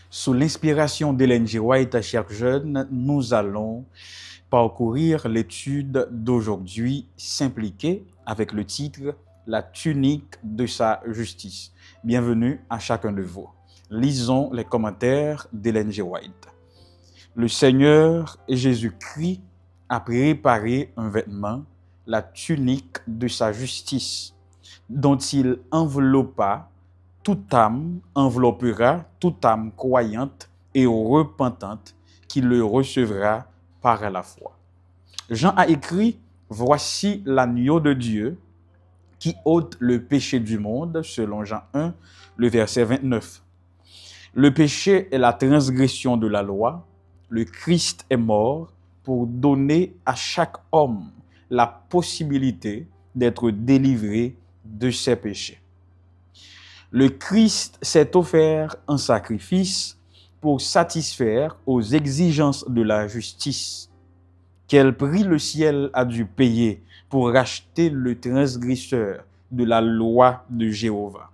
Sous l'inspiration d'Ellen G. White, chers jeunes, nous allons parcourir l'étude d'aujourd'hui, s'impliquer avec le titre « La tunique de sa justice ». Bienvenue à chacun de vous. Lisons les commentaires d'Ellen G. White. Le Seigneur Jésus-Christ a préparé un vêtement, la tunique de sa justice, dont il enveloppera toute âme croyante et repentante qui le recevra par la foi. Jean a écrit « Voici l'agneau de Dieu qui ôte le péché du monde » selon Jean 1, le verset 29. Le péché est la transgression de la loi. Le Christ est mort pour donner à chaque homme la possibilité d'être délivré de ses péchés. Le Christ s'est offert en sacrifice pour satisfaire aux exigences de la justice. Quel prix le ciel a dû payer pour racheter le transgresseur de la loi de Jéhovah.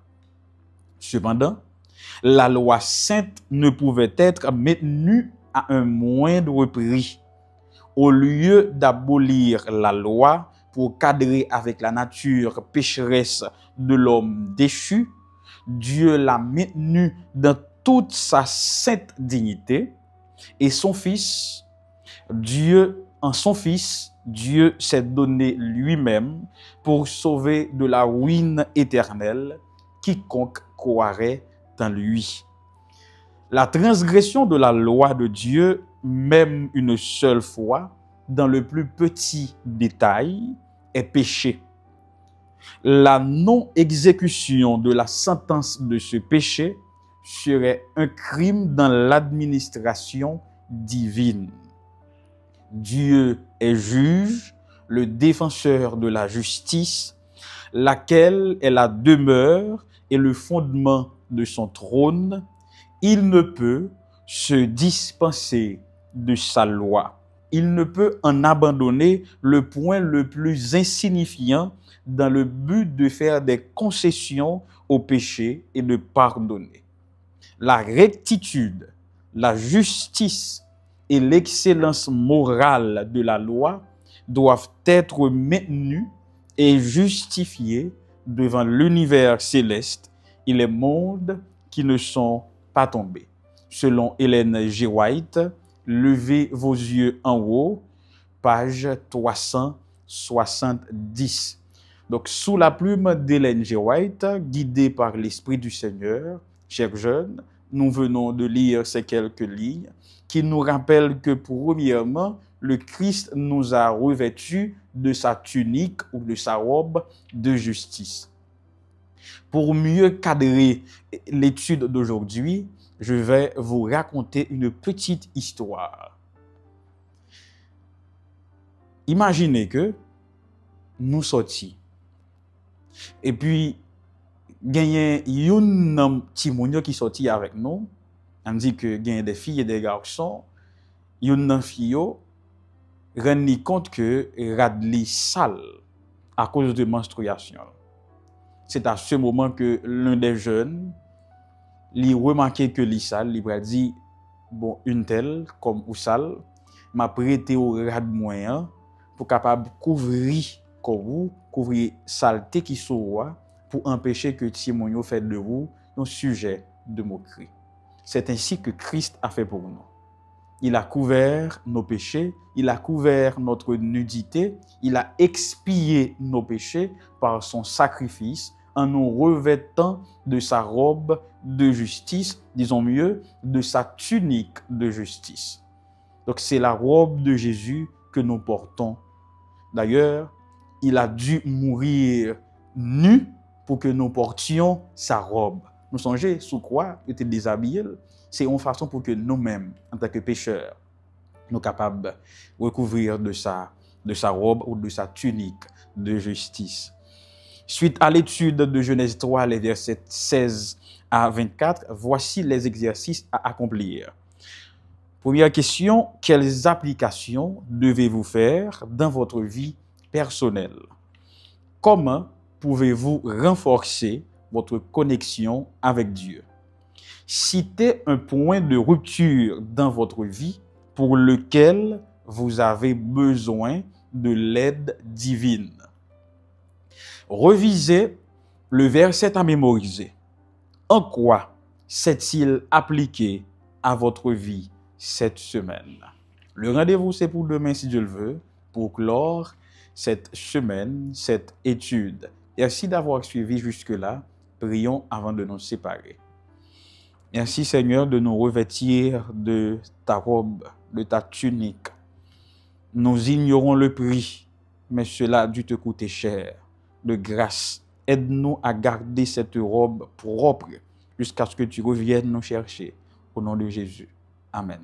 Cependant, la loi sainte ne pouvait être maintenue à un moindre prix. Au lieu d'abolir la loi pour cadrer avec la nature pécheresse de l'homme déchu, Dieu l'a maintenue dans toute sa sainte dignité et en son Fils, Dieu s'est donné lui-même pour sauver de la ruine éternelle quiconque croirait dans lui. La transgression de la loi de Dieu, même une seule fois, dans le plus petit détail, est péché. La non-exécution de la sentence de ce péché serait un crime dans l'administration divine. Dieu est juge, le défenseur de la justice, laquelle est la demeure et le fondement de son trône. Il ne peut se dispenser de sa loi. Il ne peut en abandonner le point le plus insignifiant dans le but de faire des concessions au péché et de pardonner. La rectitude, la justice et l'excellence morale de la loi doivent être maintenues et justifiées devant l'univers céleste et les mondes qui ne sont pas tombés. Selon Ellen G. White, levez vos yeux en haut, page 370. Donc, sous la plume d'Ellen G. White, guidée par l'Esprit du Seigneur, chers jeunes, nous venons de lire ces quelques lignes qui nous rappellent que, premièrement, le Christ nous a revêtus de sa tunique ou de sa robe de justice. Pour mieux cadrer l'étude d'aujourd'hui, je vais vous raconter une petite histoire. Imaginez que nous sortions. Et puis, il y a un petit moun qui sortit avec nous. On dit que il y a des filles et des garçons. Il y a une fille qui rend compte que radli sale à cause de menstruation. C'est à ce moment que l'un des jeunes li remarqué que li sale, li dit bon une telle comme ou sale m'a prêté au rad moyen pour capable couvrir saleté qui soit pour empêcher que Timonio fait de vous un sujet de moquerie. C'est ainsi que Christ a fait pour nous. Il a couvert nos péchés, il a couvert notre nudité, il a expié nos péchés par son sacrifice en nous revêtant de sa robe de justice, disons mieux, de sa tunique de justice. Donc c'est la robe de Jésus que nous portons. D'ailleurs, il a dû mourir nu pour que nous portions sa robe. Nous songez sous quoi il était déshabillé. C'est une façon pour que nous-mêmes, en tant que pécheurs, nous sommes capables de recouvrir de sa robe ou de sa tunique de justice. Suite à l'étude de Genèse 3, les versets 16 à 24, voici les exercices à accomplir. Première question, quelles applications devez-vous faire dans votre vie personnelle? Comment pouvez-vous renforcer votre connexion avec Dieu? citez un point de rupture dans votre vie pour lequel vous avez besoin de l'aide divine. Revisez le verset à mémoriser. En quoi s'est-il appliqué à votre vie cette semaine? Le rendez-vous, c'est pour demain, si Dieu le veut, pour clore cette semaine, cette étude. Merci d'avoir suivi jusque-là. Prions avant de nous séparer. Merci Seigneur de nous revêtir de ta robe, de ta tunique. Nous ignorons le prix, mais cela a dû te coûter cher. De grâce, aide-nous à garder cette robe propre jusqu'à ce que tu reviennes nous chercher. Au nom de Jésus. Amen.